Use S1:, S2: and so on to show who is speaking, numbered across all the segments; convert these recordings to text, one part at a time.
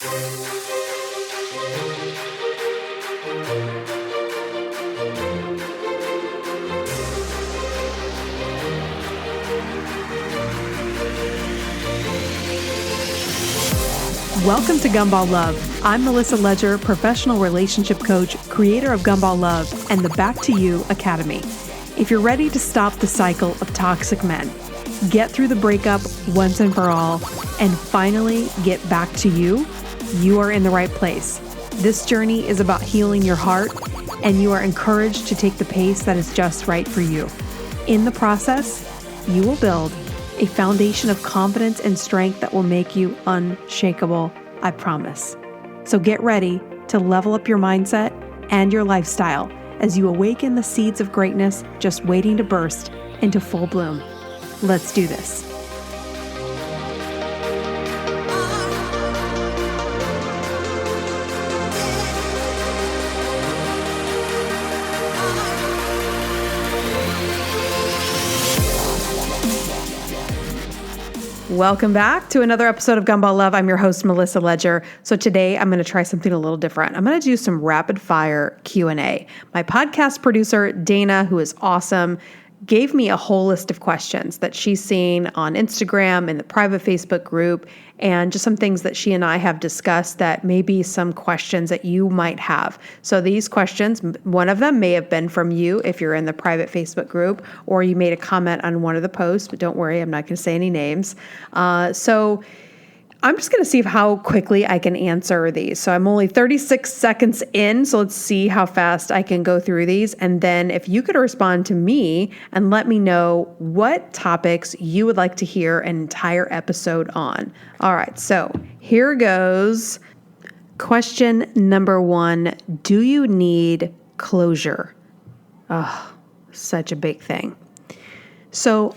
S1: Welcome to Gumball Love. I'm Melissa Ledger, professional relationship coach, creator of Gumball Love and the Back to You Academy. If you're ready to stop the cycle of toxic men, get through the breakup once and for all, and finally get back to you, you are in the right place. This journey is about healing your heart, and you are encouraged to take the pace that is just right for you. In the process, you will build a foundation of confidence and strength that will make you unshakable, I promise. So get ready to level up your mindset and your lifestyle as you awaken the seeds of greatness just waiting to burst into full bloom. Let's do this. Welcome back to another episode of Gumball Love. I'm your host, Melissa Ledger. So today I'm going to try something a little different. I'm going to do some rapid fire Q&A. My podcast producer, Dana, who is awesome, gave me a whole list of questions that she's seen on Instagram in the private Facebook group, and just some things that she and I have discussed that may be some questions that you might have. So these questions, one of them may have been from you if you're in the private Facebook group, or you made a comment on one of the posts, but don't worry, I'm not going to say any names. So I'm just going to see how quickly I can answer these. So I'm only 36 seconds in, so let's see how fast I can go through these. And then if you could respond to me and let me know what topics you would like to hear an entire episode on. All right, so here goes. Question number 1, do you need closure? Oh, such a big thing. So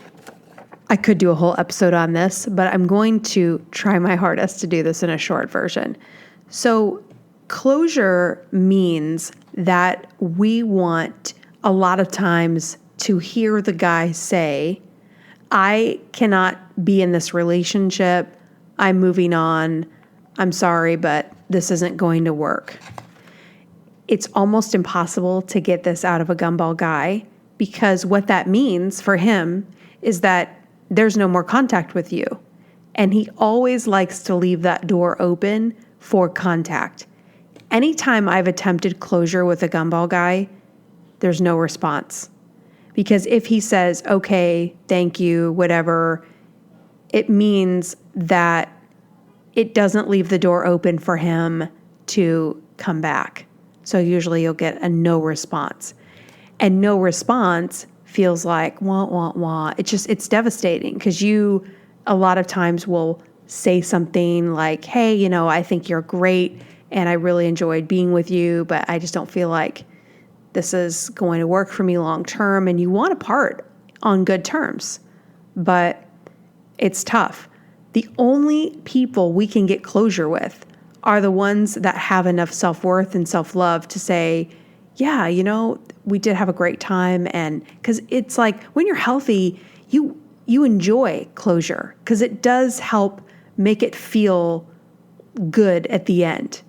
S1: I could do a whole episode on this, but I'm going to try my hardest to do this in a short version. So closure means that we want a lot of times to hear the guy say, I cannot be in this relationship. I'm moving on. I'm sorry, but this isn't going to work. It's almost impossible to get this out of a gumball guy, because what that means for him is that there's no more contact with you. And he always likes to leave that door open for contact. Anytime I've attempted closure with a gumball guy, there's no response. Because if he says, okay, thank you, whatever, it means that it doesn't leave the door open for him to come back. So usually you'll get a no response. And no response feels like wah, wah, wah. It's devastating, because you a lot of times will say something like, hey, I think you're great and I really enjoyed being with you, but I just don't feel like this is going to work for me long term. And you want to part on good terms, but it's tough. The only people we can get closure with are the ones that have enough self-worth and self-love to say, yeah, we did have a great time. And because it's like when you're healthy, you enjoy closure, because it does help make it feel good at the end.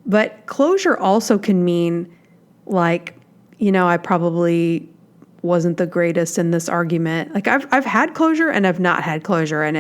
S1: But closure also can mean like, I probably wasn't the greatest in this argument. Like I've had closure and I've not had closure, and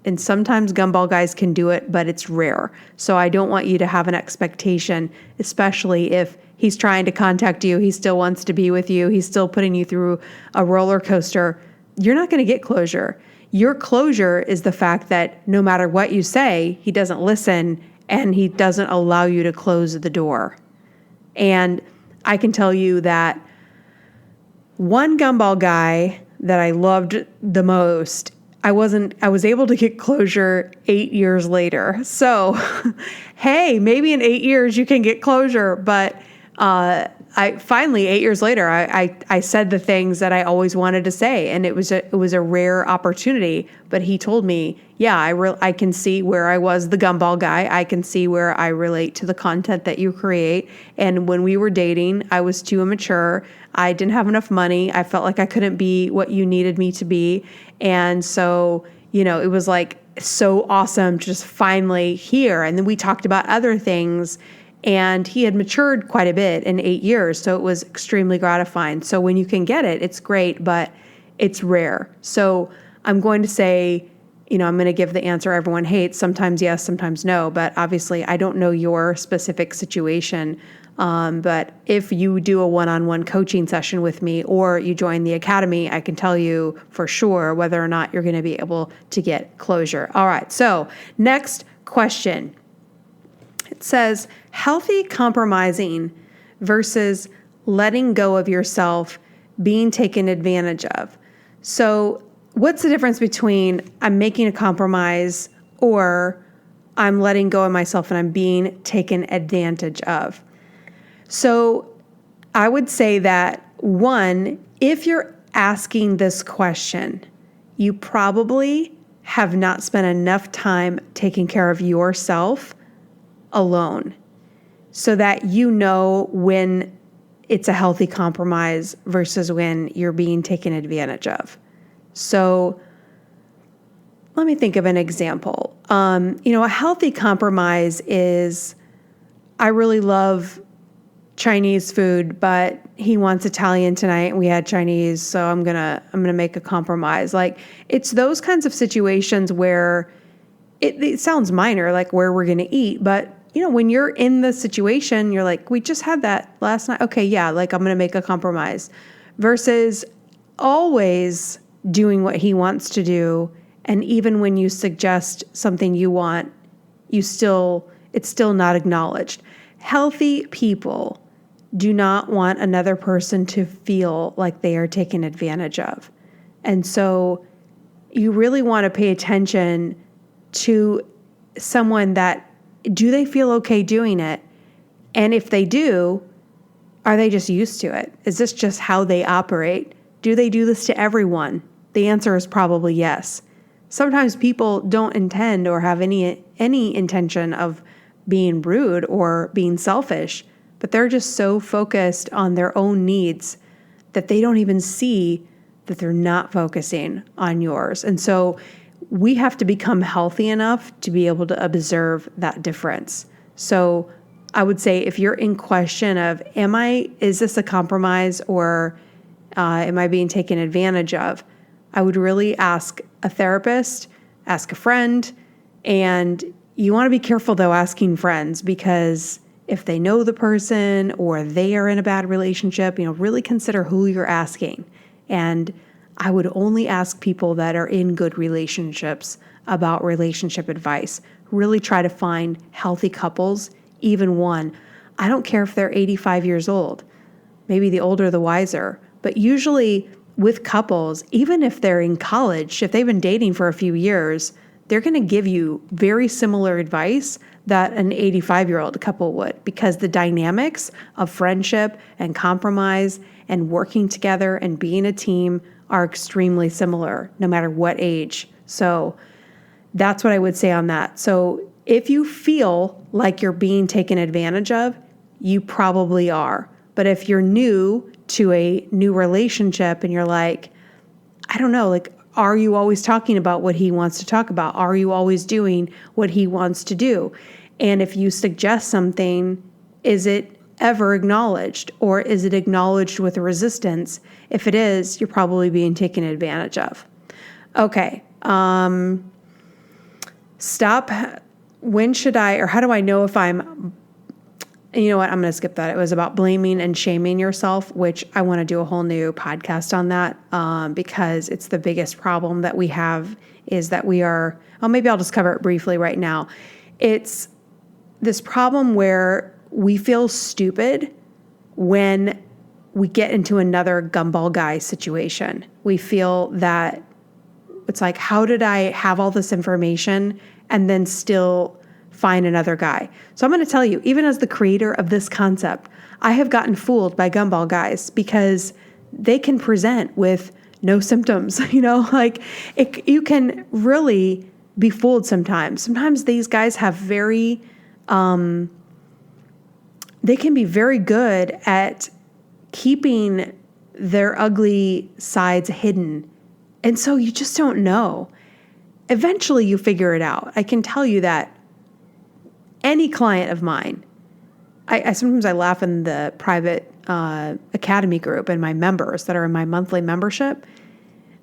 S1: and sometimes gumball guys can do it, but it's rare. So I don't want you to have an expectation, especially if he's trying to contact you, he still wants to be with you, he's still putting you through a roller coaster. You're not going to get closure. Your closure is the fact that no matter what you say, he doesn't listen and he doesn't allow you to close the door. And I can tell you that one gumball guy that I loved the most, I was able to get closure 8 years later. So, hey, maybe in 8 years you can get closure, but I finally 8 years later, I said the things that I always wanted to say, and it was a rare opportunity. But he told me, yeah, I can see where I was the gumball guy. I can see where I relate to the content that you create. And when we were dating, I was too immature. I didn't have enough money. I felt like I couldn't be what you needed me to be. And so, it was like so awesome to just finally hear. And then we talked about other things, and he had matured quite a bit in 8 years. So it was extremely gratifying. So when you can get it, it's great, but it's rare. So I'm going to say, I'm going to give the answer everyone hates. Sometimes yes, sometimes no. But obviously, I don't know your specific situation. But if you do a one-on-one coaching session with me or you join the academy, I can tell you for sure whether or not you're going to be able to get closure. All right. So next question. It says, healthy compromising versus letting go of yourself, being taken advantage of. So what's the difference between I'm making a compromise or I'm letting go of myself and I'm being taken advantage of? So I would say that, one, if you're asking this question, you probably have not spent enough time taking care of yourself alone so that you know when it's a healthy compromise versus when you're being taken advantage of. So let me think of an example. A healthy compromise is, I really love Chinese food, but he wants Italian tonight and we had Chinese, so I'm gonna make a compromise. Like, it's those kinds of situations where it sounds minor, like where we're gonna eat, but when you're in the situation, you're like, we just had that last night. Okay, yeah, like I'm gonna make a compromise. Versus always doing what he wants to do, and even when you suggest something you want, it's still not acknowledged. Healthy people do not want another person to feel like they are taken advantage of. And so you really want to pay attention to someone that, do they feel okay doing it? And if they do, are they just used to it? Is this just how they operate? Do they do this to everyone? The answer is probably yes. Sometimes people don't intend or have any intention of being rude or being selfish, but they're just so focused on their own needs that they don't even see that they're not focusing on yours. And so we have to become healthy enough to be able to observe that difference. So I would say, if you're in question of, is this a compromise or am I being taken advantage of? I would really ask a therapist, ask a friend, and you want to be careful though asking friends, because if they know the person or they are in a bad relationship, really consider who you're asking. And I would only ask people that are in good relationships about relationship advice. Really try to find healthy couples, even one. I don't care if they're 85 years old. Maybe the older, the wiser. But usually with couples, even if they're in college, if they've been dating for a few years, they're going to give you very similar advice that an 85-year-old couple would, because the dynamics of friendship and compromise and working together and being a team are extremely similar, no matter what age. So that's what I would say on that. So if you feel like you're being taken advantage of, you probably are. But if you're new to a new relationship and you're like, I don't know, like, are you always talking about what he wants to talk about? Are you always doing what he wants to do? And if you suggest something, is it ever acknowledged, or is it acknowledged with a resistance? If it is, you're probably being taken advantage of. Okay. Stop. When should I, or how do I know if I'm, you know what, I'm going to skip that. It was about blaming and shaming yourself, which I want to do a whole new podcast on that, because it's the biggest problem that we have, is that we are, maybe I'll just cover it briefly right now. It's this problem where we feel stupid when we get into another gumball guy situation. We feel that it's like, how did I have all this information and then still find another guy? So I'm going to tell you, even as the creator of this concept, I have gotten fooled by gumball guys, because they can present with no symptoms, you can really be fooled sometimes. Sometimes these guys have they can be very good at keeping their ugly sides hidden. And so you just don't know. eventually you figure it out. I can tell you that any client of mine, I sometimes I laugh in the private academy group and my members that are in my monthly membership,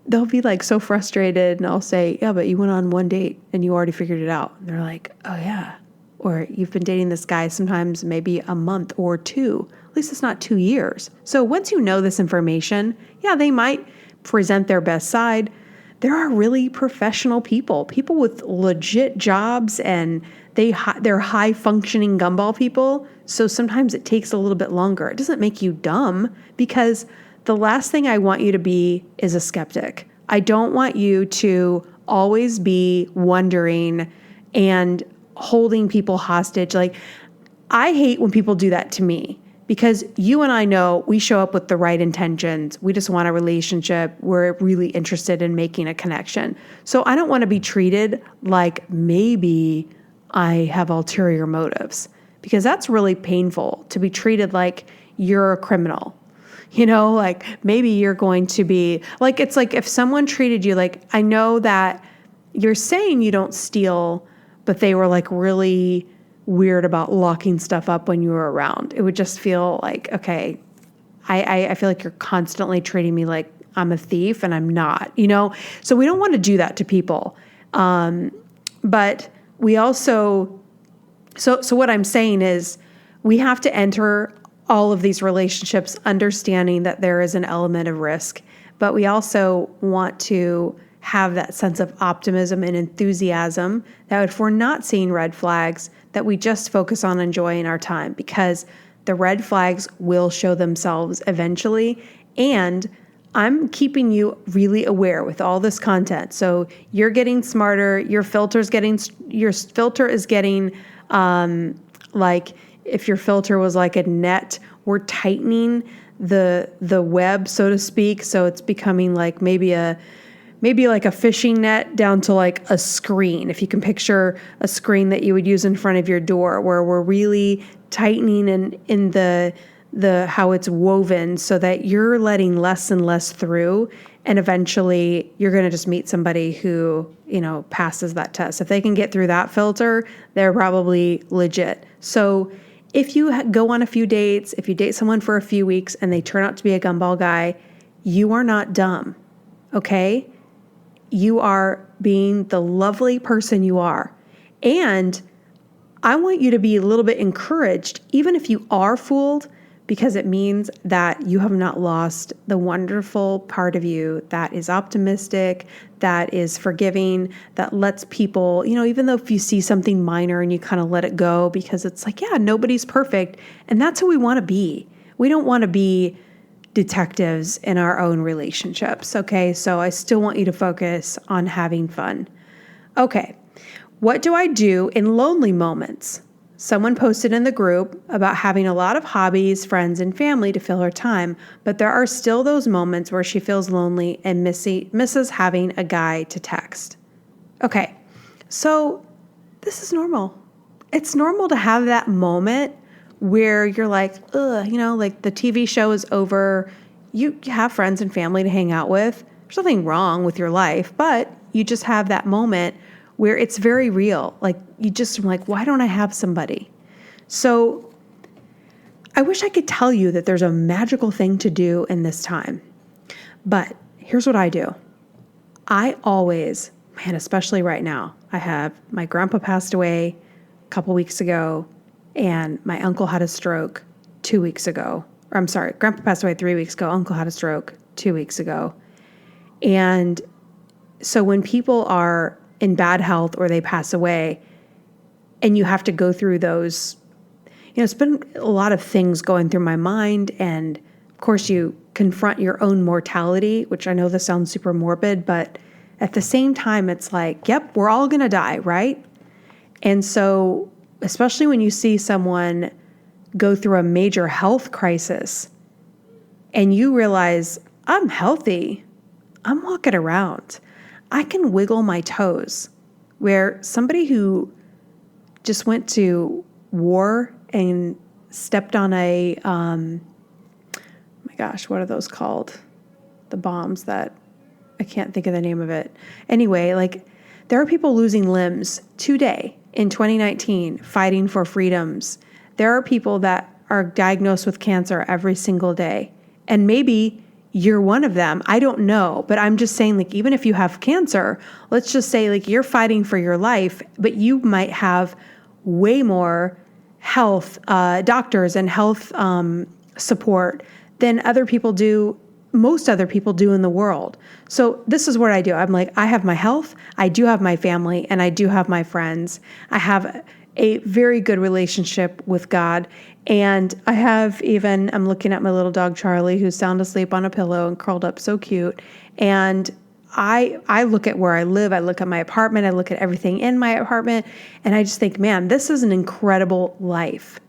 S1: they'll be like so frustrated and I'll say, yeah, but you went on one date and you already figured it out. And they're like, oh yeah. Or you've been dating this guy sometimes maybe a month or two. At least it's not 2 years. So once you know this information, yeah, they might present their best side. There are really professional people with legit jobs, and they're high functioning gumball people. So sometimes it takes a little bit longer. It doesn't make you dumb, because the last thing I want you to be is a skeptic. I don't want you to always be wondering and holding people hostage. Like, I hate when people do that to me, because you and I know we show up with the right intentions. We just want a relationship. We're really interested in making a connection. So I don't want to be treated like maybe I have ulterior motives, because that's really painful to be treated like you're a criminal. Like maybe you're going to be like, it's like if someone treated you like, I know that you're saying you don't steal, but they were like really weird about locking stuff up when you were around. It would just feel like, okay, I feel like you're constantly treating me like I'm a thief, and I'm not, So we don't want to do that to people. But we also, so what I'm saying is we have to enter all of these relationships understanding that there is an element of risk, but we also want to have that sense of optimism and enthusiasm that if we're not seeing red flags, that we just focus on enjoying our time, because the red flags will show themselves eventually. And I'm keeping you really aware with all this content. So you're getting smarter. Your filter is getting like, if your filter was like a net, we're tightening the web, so to speak. So it's becoming like maybe like a fishing net down to like a screen. If you can picture a screen that you would use in front of your door, where we're really tightening in the how it's woven, so that you're letting less and less through. And eventually you're going to just meet somebody who, passes that test. If they can get through that filter, they're probably legit. So if you go on a few dates, if you date someone for a few weeks and they turn out to be a gumball guy, you are not dumb. Okay? You are being the lovely person you are. And I want you to be a little bit encouraged, even if you are fooled, because it means that you have not lost the wonderful part of you that is optimistic, that is forgiving, that lets people, even though if you see something minor and you kind of let it go, because it's like, yeah, nobody's perfect. And that's who we want to be. We don't want to be detectives in our own relationships. Okay. So I still want you to focus on having fun. Okay. What do I do in lonely moments? Someone posted in the group about having a lot of hobbies, friends, and family to fill her time, but there are still those moments where she feels lonely and misses having a guy to text. Okay. So this is normal. It's normal to have that moment where you're like, like the TV show is over. You have friends and family to hang out with. There's nothing wrong with your life, but you just have that moment where it's very real. Like you just like, why don't I have somebody? So I wish I could tell you that there's a magical thing to do in this time, but here's what I do. I always, especially right now, my grandpa passed away a couple weeks ago, and my uncle had a stroke 2 weeks ago. Or I'm sorry, grandpa passed away 3 weeks ago. Uncle had a stroke 2 weeks ago. And so when people are in bad health or they pass away and you have to go through those, it's been a lot of things going through my mind. And of course you confront your own mortality, which I know this sounds super morbid, but at the same time, it's like, yep, we're all going to die, right? And so especially when you see someone go through a major health crisis and you realize, I'm healthy, I'm walking around, I can wiggle my toes, where somebody who just went to war and stepped on my gosh, what are those called? The bombs that I can't think of the name of it. Anyway, like There are people losing limbs today in 2019 fighting for freedoms. There are people that are diagnosed with cancer every single day. And maybe you're one of them. I don't know. But I'm just saying, like, even if you have cancer, let's just say, like, you're fighting for your life, but you might have way more health doctors and health support than other people do, most other people do in the world. So this is what I do. I'm like, I have my health, I do have my family, and I do have my friends. I have a very good relationship with God. And I have even, I'm looking at my little dog, Charlie, who's sound asleep on a pillow and curled up so cute. And I look at where I live, I look at my apartment, I look at everything in my apartment, and I just think, man, this is an incredible life.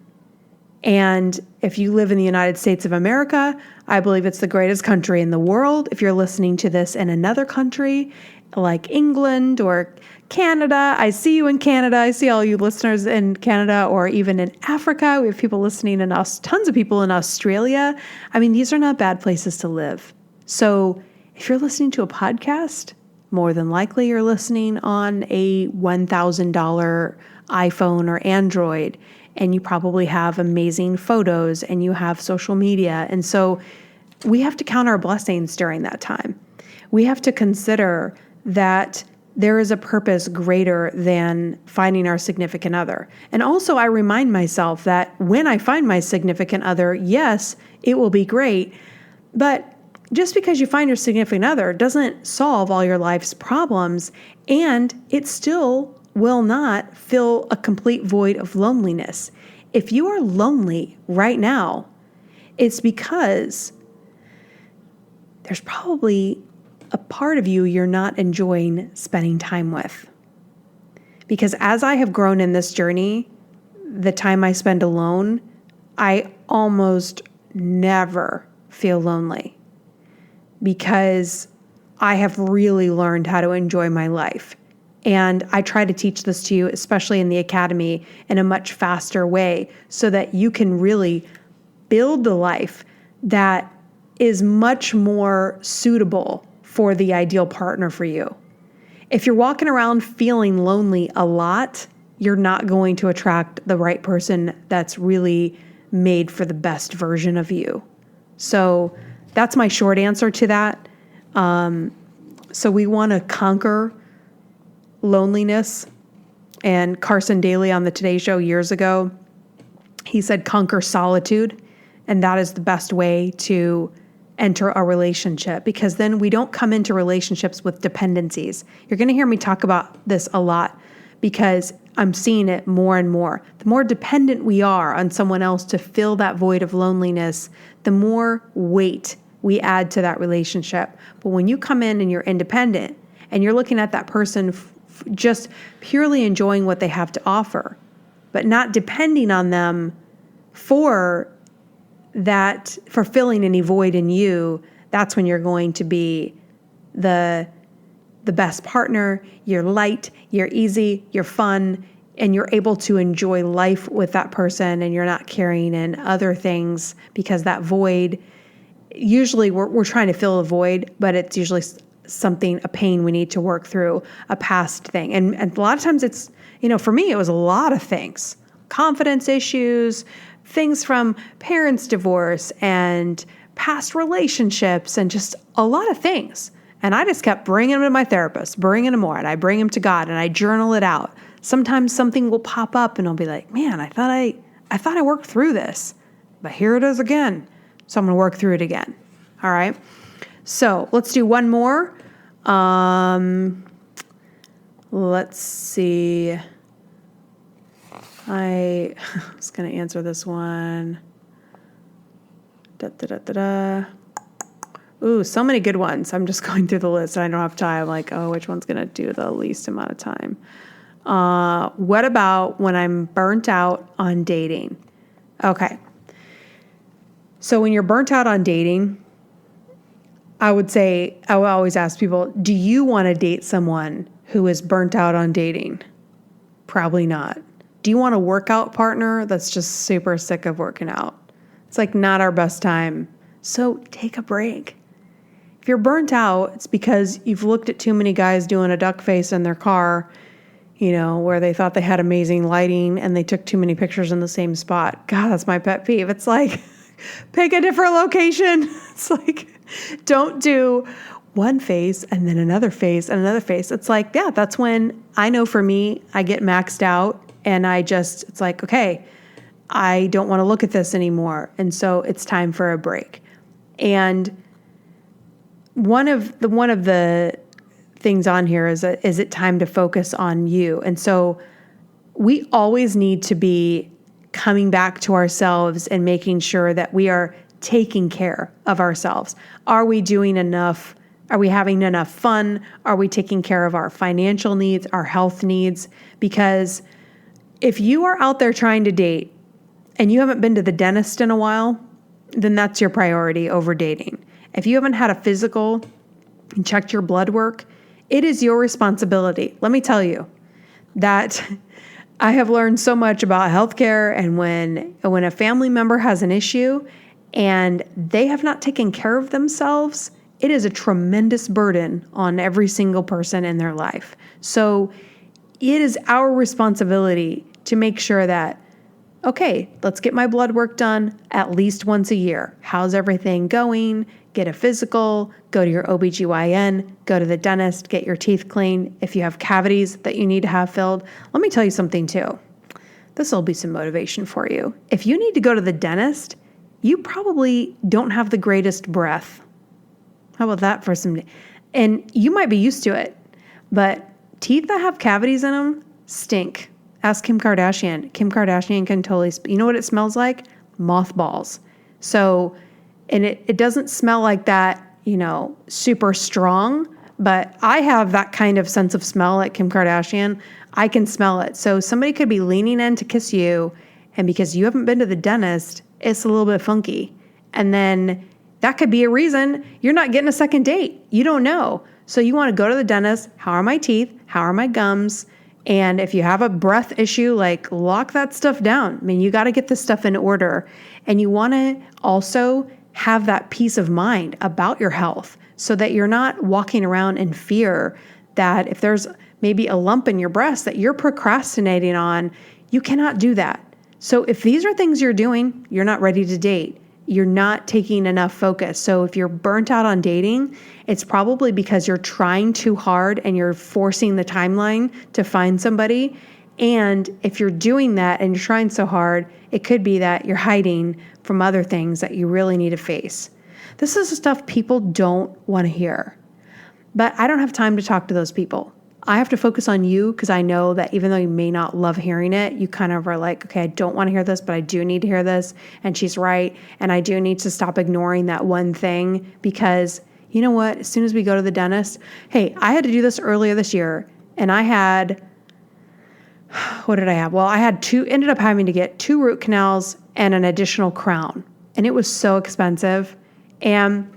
S1: And if you live in the United States of America, I believe it's the greatest country in the world. If you're listening to this in another country like England or Canada, I see you in Canada. I see all you listeners in Canada or even in Africa. We have people listening in us, tons of people in Australia. I mean, these are not bad places to live. So if you're listening to a podcast, more than likely you're listening on a $1,000 iPhone or Android, and you probably have amazing photos and you have social media. And so we have to count our blessings during that time. We have to consider that there is a purpose greater than finding our significant other. And also I remind myself that when I find my significant other, yes, it will be great. But just because you find your significant other doesn't solve all your life's problems, and it still will not fill a complete void of loneliness. If you are lonely right now, it's because there's probably a part of you you're not enjoying spending time with. Because as I have grown in this journey, the time I spend alone, I almost never feel lonely because I have really learned how to enjoy my life. And I try to teach this to you, especially in the academy, in a much faster way so that you can really build the life that is much more suitable for the ideal partner for you. If you're walking around feeling lonely a lot, you're not going to attract the right person that's really made for the best version of you. So that's my short answer to that. So we want to conquer loneliness. And Carson Daly on the Today Show years ago, he said, conquer solitude. And that is the best way to enter a relationship, because then we don't come into relationships with dependencies. You're going to hear me talk about this a lot because I'm seeing it more and more. The more dependent we are on someone else to fill that void of loneliness, the more weight we add to that relationship. But when you come in and you're independent and you're looking at that person just purely enjoying what they have to offer, but not depending on them for that, for filling any void in you, that's when you're going to be the best partner. You're light, you're easy, you're fun, and you're able to enjoy life with that person, and you're not carrying in other things because that void, usually we're trying to fill a void, but it's usually something, a pain we need to work through, a past thing. And a lot of times it's, for me, it was a lot of things, confidence issues, things from parents' divorce and past relationships and just a lot of things. And I just kept bringing them to my therapist, bringing them more, and I bring them to God and I journal it out. Sometimes something will pop up and I'll be like, man, I thought I worked through this, but here it is again. So I'm going to work through it again. All right. So let's do one more. Let's see. I was going to answer this one. Ooh, so many good ones. I'm just going through the list and I don't have time. Like, which one's going to do the least amount of time? What about when I'm burnt out on dating? Okay. So when you're burnt out on dating, I would always ask people, do you want to date someone who is burnt out on dating? Probably not. Do you want a workout partner that's just super sick of working out? It's like not our best time. So take a break. If you're burnt out, it's because you've looked at too many guys doing a duck face in their car, where they thought they had amazing lighting and they took too many pictures in the same spot. God, that's my pet peeve. It's like, pick a different location. It's like, don't do one face and then another face and another face. It's like, yeah, that's when I know for me, I get maxed out and it's like, okay, I don't want to look at this anymore. And so it's time for a break. And one of the things on here is it time to focus on you? And so we always need to be coming back to ourselves and making sure that we are taking care of ourselves. Are we doing enough? Are we having enough fun? Are we taking care of our financial needs, our health needs? Because if you are out there trying to date and you haven't been to the dentist in a while, then that's your priority over dating. If you haven't had a physical and checked your blood work, it is your responsibility. Let me tell you that I have learned so much about healthcare, and when a family member has an issue and they have not taken care of themselves, it is a tremendous burden on every single person in their life. So it is our responsibility to make sure that, okay, let's get my blood work done at least once a year. How's everything going? Get a physical, go to your OBGYN, go to the dentist, get your teeth cleaned. If you have cavities that you need to have filled, let me tell you something too. This will be some motivation for you. If you need to go to the dentist, you probably don't have the greatest breath. How about that for some? And you might be used to it, but teeth that have cavities in them stink. Ask Kim Kardashian. Kim Kardashian can totally, you know what it smells like? Mothballs. So, and it doesn't smell like that, super strong, but I have that kind of sense of smell like Kim Kardashian. I can smell it. So somebody could be leaning in to kiss you, and because you haven't been to the dentist, it's a little bit funky. And then that could be a reason you're not getting a second date. You don't know. So you want to go to the dentist. How are my teeth? How are my gums? And if you have a breath issue, like, lock that stuff down. I mean, you got to get this stuff in order. And you want to also have that peace of mind about your health so that you're not walking around in fear that if there's maybe a lump in your breast that you're procrastinating on, you cannot do that. So if these are things you're doing, you're not ready to date. You're not taking enough focus. So if you're burnt out on dating, it's probably because you're trying too hard and you're forcing the timeline to find somebody. And if you're doing that and you're trying so hard, it could be that you're hiding from other things that you really need to face. This is the stuff people don't want to hear. But I don't have time to talk to those people. I have to focus on you because I know that even though you may not love hearing it, you kind of are like, okay, I don't want to hear this, but I do need to hear this. And she's right. And I do need to stop ignoring that one thing because you know what? As soon as we go to the dentist, hey, I had to do this earlier this year and I had, what did I have? Well, ended up having to get 2 root canals and an additional crown. And it was so expensive. And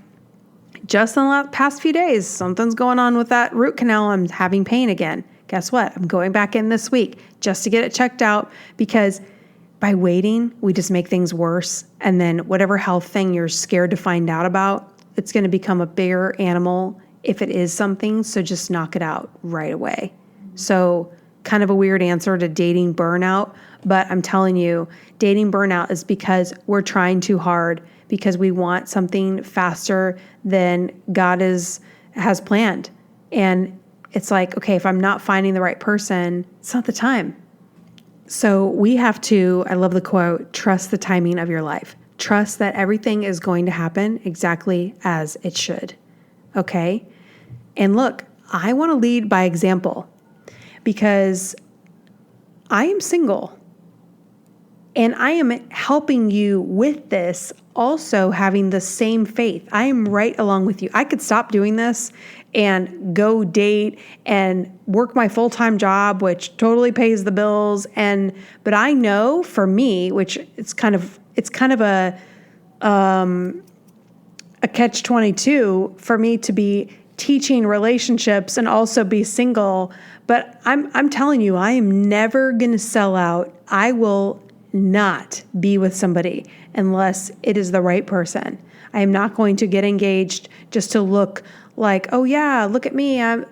S1: just in the past few days, something's going on with that root canal. I'm having pain again. Guess what? I'm going back in this week just to get it checked out because by waiting, we just make things worse. And then whatever health thing you're scared to find out about, it's going to become a bigger animal if it is something. So just knock it out right away. So kind of a weird answer to dating burnout, but I'm telling you, dating burnout is because we're trying too hard because we want something faster than God has planned. And it's like, okay, if I'm not finding the right person, it's not the time. So we have to, I love the quote, trust the timing of your life. Trust that everything is going to happen exactly as it should. Okay? And look, I want to lead by example because I am single. And I am helping you with this, also having the same faith. I am right along with you. I could stop doing this and go date and work my full-time job, which totally pays the bills. But I know for me, which it's kind of a catch-22 for me to be teaching relationships and also be single. But I'm telling you, I am never going to sell out. I will not be with somebody unless it is the right person. I am not going to get engaged just to look like, oh yeah, look at me. I'm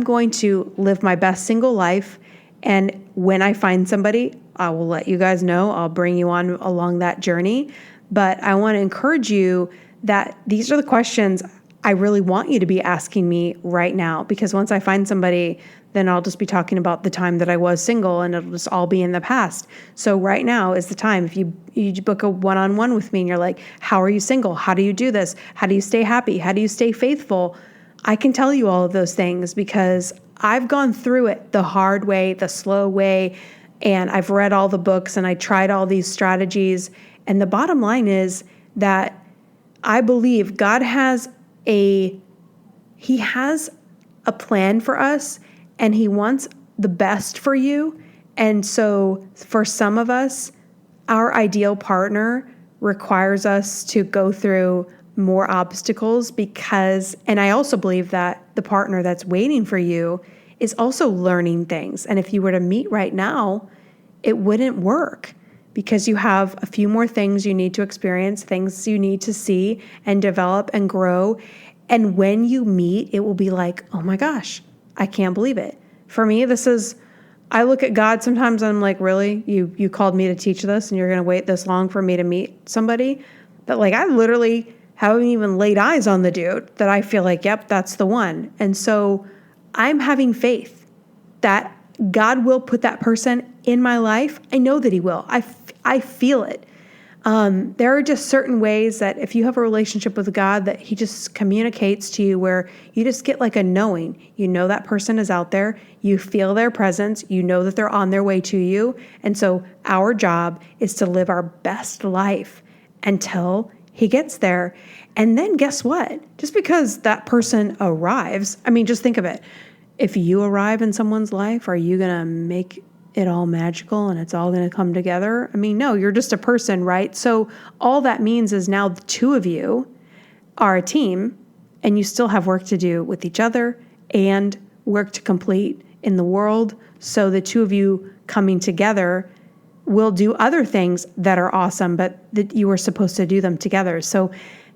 S1: going to live my best single life. And when I find somebody, I will let you guys know. I'll bring you on along that journey. But I want to encourage you that these are the questions I really want you to be asking me right now, because once I find somebody, then I'll just be talking about the time that I was single and it'll just all be in the past. So right now is the time. If you book a one-on-one with me and you're like, how are you single? How do you do this? How do you stay happy? How do you stay faithful? I can tell you all of those things because I've gone through it the hard way, the slow way, and I've read all the books and I tried all these strategies. And the bottom line is that I believe God has a plan for us, and he wants the best for you. And so for some of us, our ideal partner requires us to go through more obstacles and I also believe that the partner that's waiting for you is also learning things. And if you were to meet right now, it wouldn't work because you have a few more things you need to experience, things you need to see and develop and grow. And when you meet, it will be like, oh my gosh, I can't believe it. For me, I look at God sometimes and I'm like, really? You called me to teach this and you're going to wait this long for me to meet somebody? But like, I literally haven't even laid eyes on the dude that I feel like, yep, that's the one. And so I'm having faith that God will put that person in my life. I know that he will. I feel it. There are just certain ways that if you have a relationship with God, that he just communicates to you where you just get like a knowing. You know that person is out there. You feel their presence. You know that they're on their way to you. And so our job is to live our best life until he gets there. And then guess what? Just because that person arrives, I mean, just think of it. If you arrive in someone's life, are you going to make it all magical and it's all going to come together? I mean, no, you're just a person, right? So all that means is now the two of you are a team and you still have work to do with each other and work to complete in the world. So the two of you coming together will do other things that are awesome, but that you were supposed to do them together. So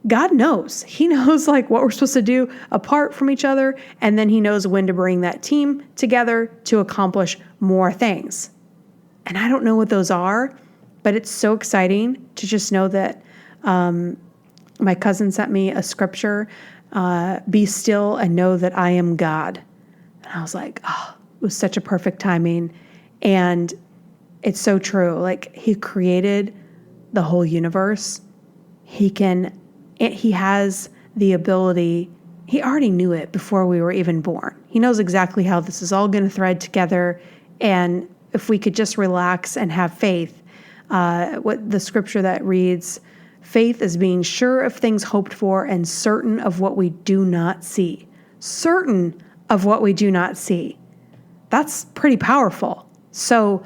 S1: God knows. He knows like what we're supposed to do apart from each other, and then he knows when to bring that team together to accomplish more things. And I don't know what those are, but it's so exciting to just know that my cousin sent me a scripture, be still and know that I am God. And I was like, oh, it was such a perfect timing. And it's so true. Like he created the whole universe. He has the ability, he already knew it before we were even born. He knows exactly how this is all going to thread together. And if we could just relax and have faith, what the scripture that reads, faith is being sure of things hoped for and certain of what we do not see. Certain of what we do not see. That's pretty powerful. So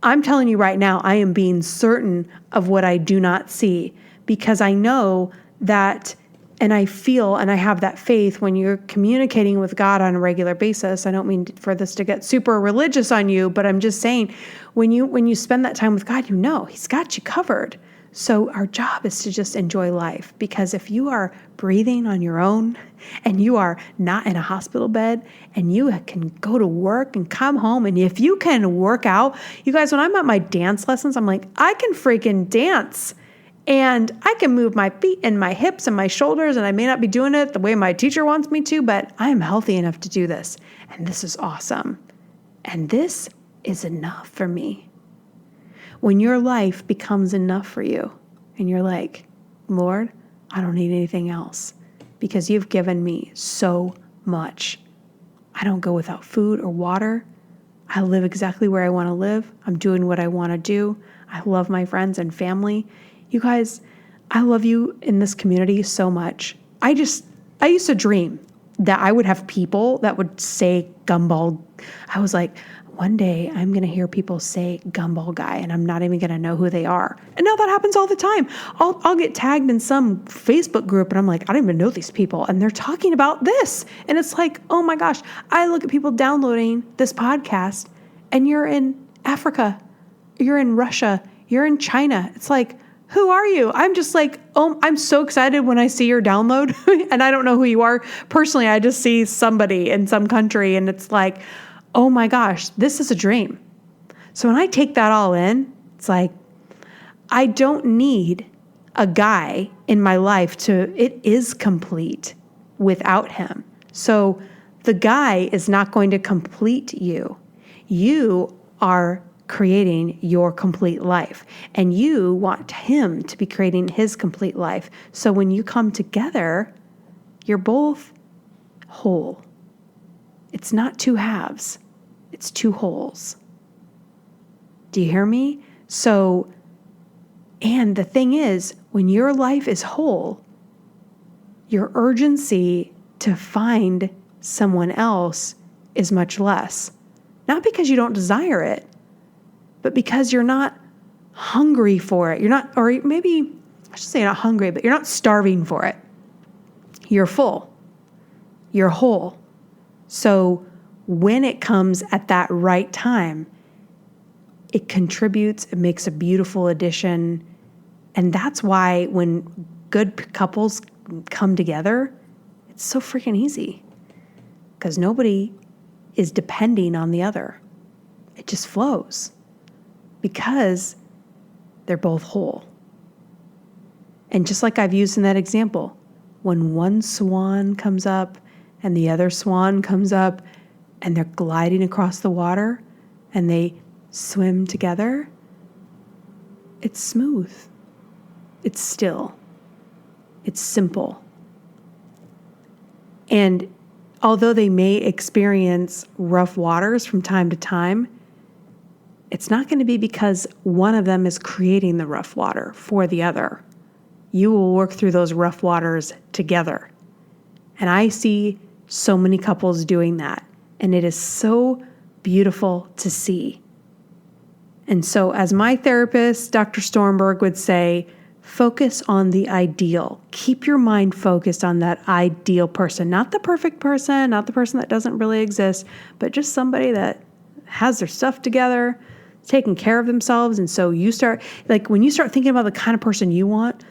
S1: I'm telling you right now, I am being certain of what I do not see because I know that, and I feel, and I have that faith when you're communicating with God on a regular basis. I don't mean for this to get super religious on you, but I'm just saying when you spend that time with God, you know he's got you covered. So our job is to just enjoy life, because if you are breathing on your own and you are not in a hospital bed and you can go to work and come home, and if you can work out, you guys, when I'm at my dance lessons, I'm like, I can freaking dance. And I can move my feet and my hips and my shoulders, and I may not be doing it the way my teacher wants me to, but I am healthy enough to do this. And this is awesome. And this is enough for me. When your life becomes enough for you, and you're like, Lord, I don't need anything else because you've given me so much. I don't go without food or water. I live exactly where I want to live. I'm doing what I want to do. I love my friends and family. You guys, I love you in this community so much. I used to dream that I would have people that would say Gumball. I was like, one day I'm going to hear people say Gumball guy and I'm not even going to know who they are. And now that happens all the time. I'll get tagged in some Facebook group and I'm like, I don't even know these people. And they're talking about this. And it's like, oh my gosh, I look at people downloading this podcast and you're in Africa, you're in Russia, You're in China. It's like, who are you? I'm just like, oh, I'm so excited when I see your download and I don't know who you are. Personally, I just see somebody in some country and it's like, oh my gosh, this is a dream. So when I take that all in, it's like, I don't need a guy in my life it is complete without him. So the guy is not going to complete you. You are creating your complete life, and you want him to be creating his complete life. So when you come together, you're both whole. It's not two halves, it's two wholes. Do you hear me? So, and the thing is, when your life is whole, your urgency to find someone else is much less. Not because you don't desire it, but because you're not hungry for it. You're not, or maybe I should say not hungry, but you're not starving for it. You're full. You're whole. So when it comes at that right time, it contributes, it makes a beautiful addition. And that's why when good couples come together, it's so freaking easy. Because nobody is depending on the other. It just flows. Because they're both whole. And just like I've used in that example, when one swan comes up and the other swan comes up and they're gliding across the water and they swim together, it's smooth. It's still. It's simple. And although they may experience rough waters from time to time, it's not going to be because one of them is creating the rough water for the other. You will work through those rough waters together. And I see so many couples doing that. And it is so beautiful to see. And so as my therapist, Dr. Stormberg, would say, focus on the ideal. Keep your mind focused on that ideal person. Not the perfect person, not the person that doesn't really exist, but just somebody that has their stuff together, taking care of themselves. And so you start, like when you start thinking about the kind of person you want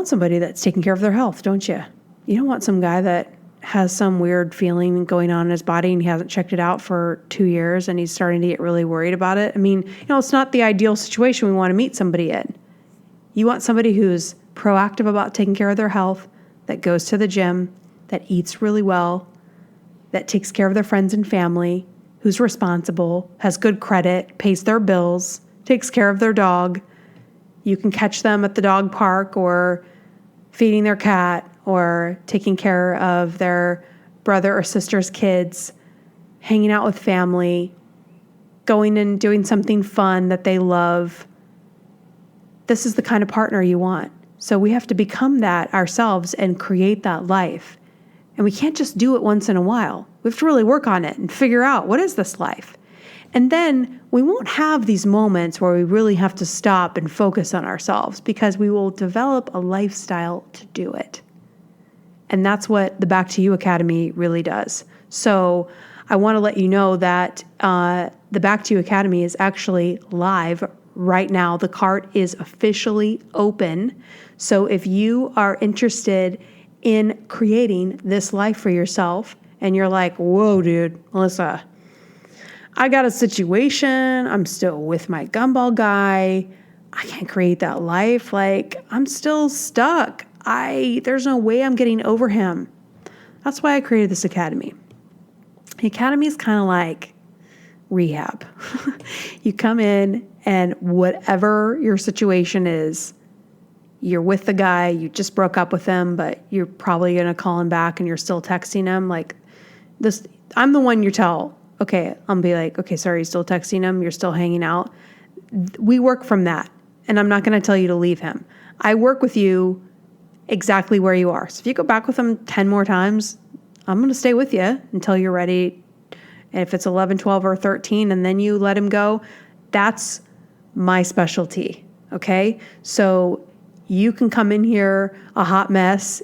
S1: somebody that's taking care of their health, don't you? You don't want some guy that has some weird feeling going on in his body and he hasn't checked it out for 2 years and he's starting to get really worried about it. I mean, it's not the ideal situation we want to meet somebody in. You want somebody who's proactive about taking care of their health, that goes to the gym, that eats really well, that takes care of their friends and family, who's responsible, has good credit, pays their bills, takes care of their dog. You can catch them at the dog park or feeding their cat or taking care of their brother or sister's kids, hanging out with family, going and doing something fun that they love. This is the kind of partner you want. So we have to become that ourselves and create that life. And we can't just do it once in a while. We have to really work on it and figure out, what is this life? And then we won't have these moments where we really have to stop and focus on ourselves because we will develop a lifestyle to do it. And that's what the Back to You Academy really does. So I want to let you know that the Back to You Academy is actually live right now. The cart is officially open. So if you are interested in creating this life for yourself and you're like, whoa, dude, Melissa, I got a situation. I'm still with my gumball guy. I can't create that life. Like, I'm still stuck. There's no way I'm getting over him. That's why I created this academy. The academy is kind of like rehab. You come in and whatever your situation is, you're with the guy, you just broke up with him, but you're probably going to call him back and you're still texting him. Like this, I'm the one you tell, okay, I'll be like, okay, sorry, you're still texting him, you're still hanging out. We work from that. And I'm not going to tell you to leave him. I work with you exactly where you are. So if you go back with him 10 more times, I'm going to stay with you until you're ready. And if it's 11, 12, or 13, and then you let him go, that's my specialty. Okay. So you can come in here a hot mess,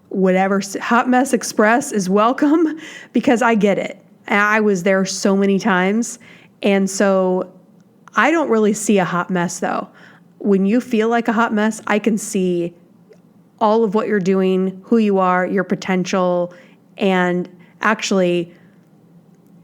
S1: whatever. Hot Mess Express is welcome because I get it. I was there so many times. And so I don't really see a hot mess though. When you feel like a hot mess, I can see all of what you're doing, who you are, your potential, and actually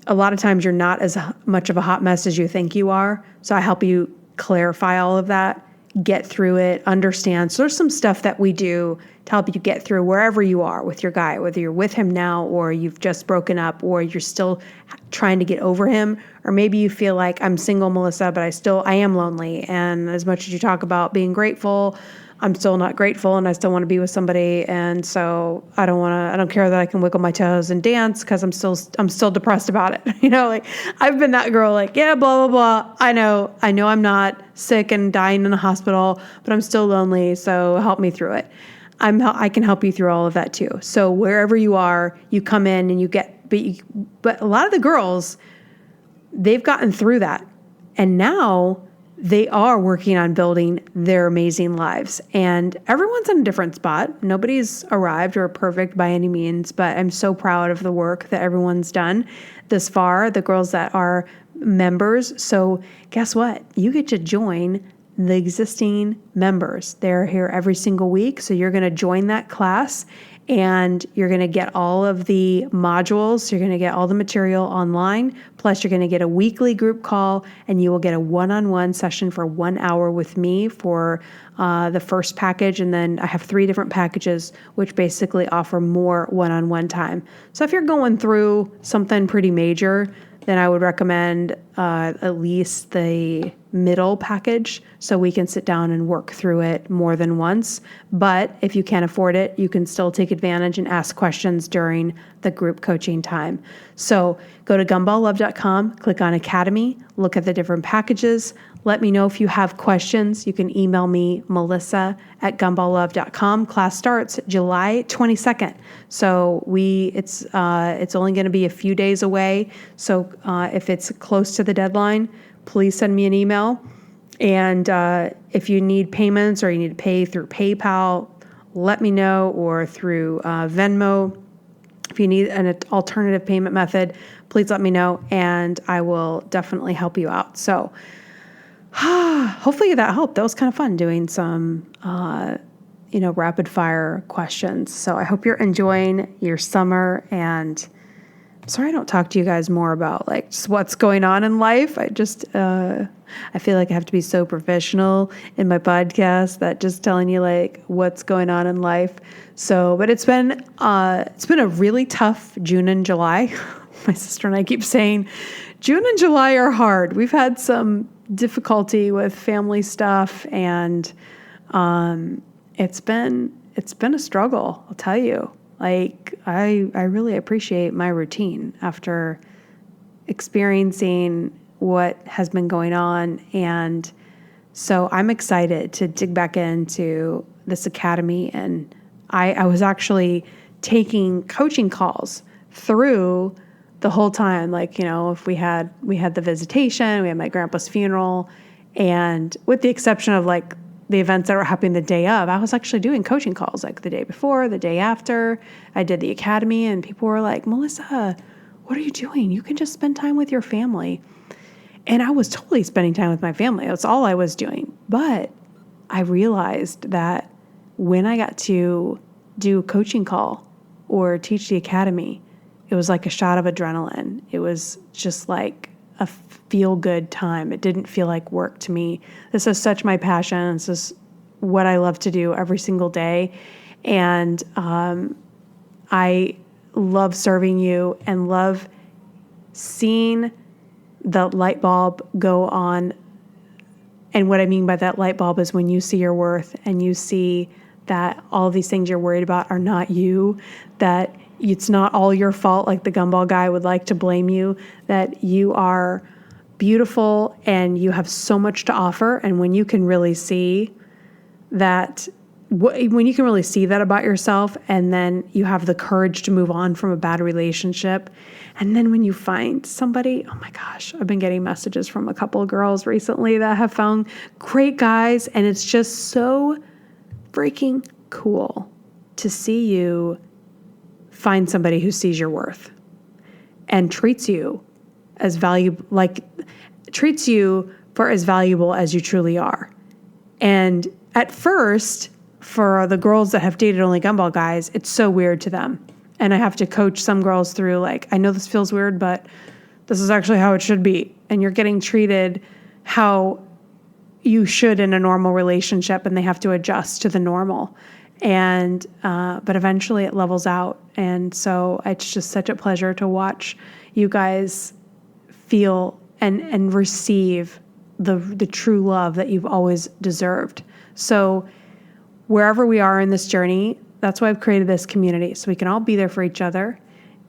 S1: a lot of times you're not as much of a hot mess as you think you are. So I help you clarify all of that, get through it, understand. So there's some stuff that we do to help you get through wherever you are with your guy, whether you're with him now or you've just broken up or you're still trying to get over him, or maybe you feel like I'm single, Melissa, but I am lonely. And as much as you talk about being grateful, I'm still not grateful and I still want to be with somebody. And so I don't care that I can wiggle my toes and dance because I'm still depressed about it. Like I've been that girl, like, yeah, blah, blah, blah. I know I'm not sick and dying in a hospital, but I'm still lonely. So help me through it. I can help you through all of that too. So wherever you are, you come in and you get, but a lot of the girls, they've gotten through that. And now they are working on building their amazing lives. And everyone's in a different spot. Nobody's arrived or perfect by any means, but I'm so proud of the work that everyone's done this far, the girls that are members. So guess what? You get to join the existing members. They're here every single week. So you're going to join that class and you're going to get all of the modules. So you're going to get all the material online. Plus you're going to get a weekly group call and you will get a one-on-one session for 1 hour with me for the first package. And then I have 3 different packages, which basically offer more one-on-one time. So if you're going through something pretty major, then I would recommend at least the middle package so we can sit down and work through it more than once. But if you can't afford it, you can still take advantage and ask questions during the group coaching time. So go to gumballoflove.com, click on Academy, look at the different packages. Let me know if you have questions. You can email me, melissa@gumballoflove.com. Class starts July 22nd. So it's only going to be a few days away. So if it's close to the deadline, please send me an email. And if you need payments or you need to pay through PayPal, let me know, or through Venmo. If you need an alternative payment method, please let me know, and I will definitely help you out. So hopefully that helped. That was kind of fun doing some, rapid fire questions. So I hope you're enjoying your summer, and I'm sorry I don't talk to you guys more about like just what's going on in life. I feel like I have to be so professional in my podcast that just telling you like what's going on in life. So, but it's been a really tough June and July. My sister and I keep saying June and July are hard. We've had some difficulty with family stuff, and it's been a struggle, I'll tell you. Like I really appreciate my routine after experiencing what has been going on. And so I'm excited to dig back into this academy. And I was actually taking coaching calls through the whole time. Like, if we had the visitation, we had my grandpa's funeral, and with the exception of like the events that were happening the day of, I was actually doing coaching calls like the day before, the day after. I did the academy, and people were like, Melissa, what are you doing? You can just spend time with your family. And I was totally spending time with my family. That's all I was doing. But I realized that when I got to do a coaching call or teach the academy, it was like a shot of adrenaline. It was just like a feel-good time. It didn't feel like work to me. This is such my passion. This is what I love to do every single day. And I love serving you and love seeing the light bulb go on. And what I mean by that light bulb is when you see your worth and you see that all these things you're worried about are not you, that it's not all your fault like the gumball guy would like to blame you, that you are beautiful and you have so much to offer. And when you can really see that, about yourself, and then you have the courage to move on from a bad relationship, and then when you find somebody, oh my gosh, I've been getting messages from a couple of girls recently that have found great guys, and it's just so freaking cool to see you find somebody who sees your worth and treats you as valuable, like treats you for as valuable as you truly are. And at first, for the girls that have dated only Gumball guys, it's so weird to them. And I have to coach some girls through, like, I know this feels weird, but this is actually how it should be. And you're getting treated how you should in a normal relationship, and they have to adjust to the normal. And but eventually it levels out. And so it's just such a pleasure to watch you guys feel and receive the true love that you've always deserved. So wherever we are in this journey, that's why I've created this community, so we can all be there for each other,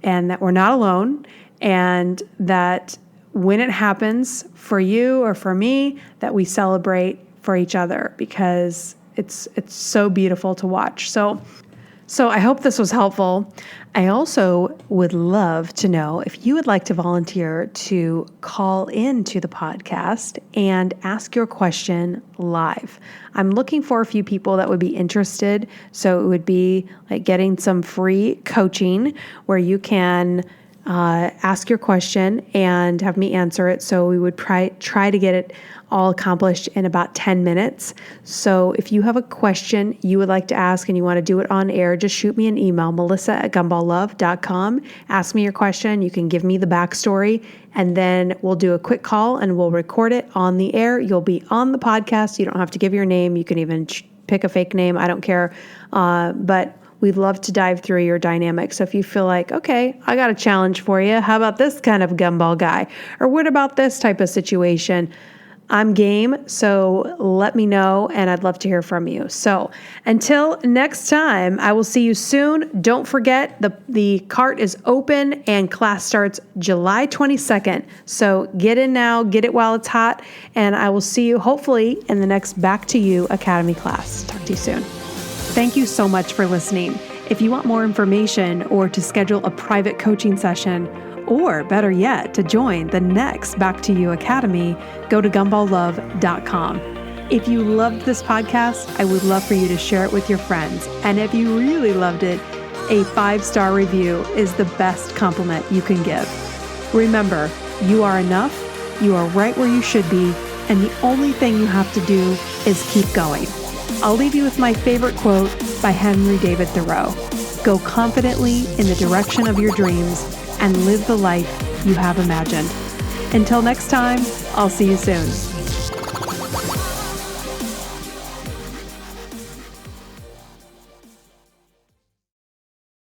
S1: and that we're not alone, and that when it happens for you or for me, that we celebrate for each other, because it's so beautiful to watch. So I hope this was helpful. I also would love to know if you would like to volunteer to call into the podcast and ask your question live. I'm looking for a few people that would be interested. So it would be like getting some free coaching where you can ask your question and have me answer it. So we would try to get it all accomplished in about 10 minutes. So if you have a question you would like to ask and you want to do it on air, just shoot me an email, melissa@gumballove.com. Ask me your question. You can give me the backstory, and then we'll do a quick call and we'll record it on the air. You'll be on the podcast. You don't have to give your name. You can even pick a fake name. I don't care. But we'd love to dive through your dynamic. So if you feel like, okay, I got a challenge for you. How about this kind of gumball guy? Or what about this type of situation? I'm game, so let me know, and I'd love to hear from you. So until next time, I will see you soon. Don't forget, the cart is open and class starts July 22nd. So get in now, get it while it's hot, and I will see you hopefully in the next Back to You Academy class. Talk to you soon. Thank you so much for listening. If you want more information or to schedule a private coaching session, or better yet, to join the next Back to You Academy, go to gumballove.com. If you loved this podcast, I would love for you to share it with your friends. And if you really loved it, a 5-star review is the best compliment you can give. Remember, you are enough, you are right where you should be, and the only thing you have to do is keep going. I'll leave you with my favorite quote by Henry David Thoreau. Go confidently in the direction of your dreams and live the life you have imagined. Until next time, I'll see you soon.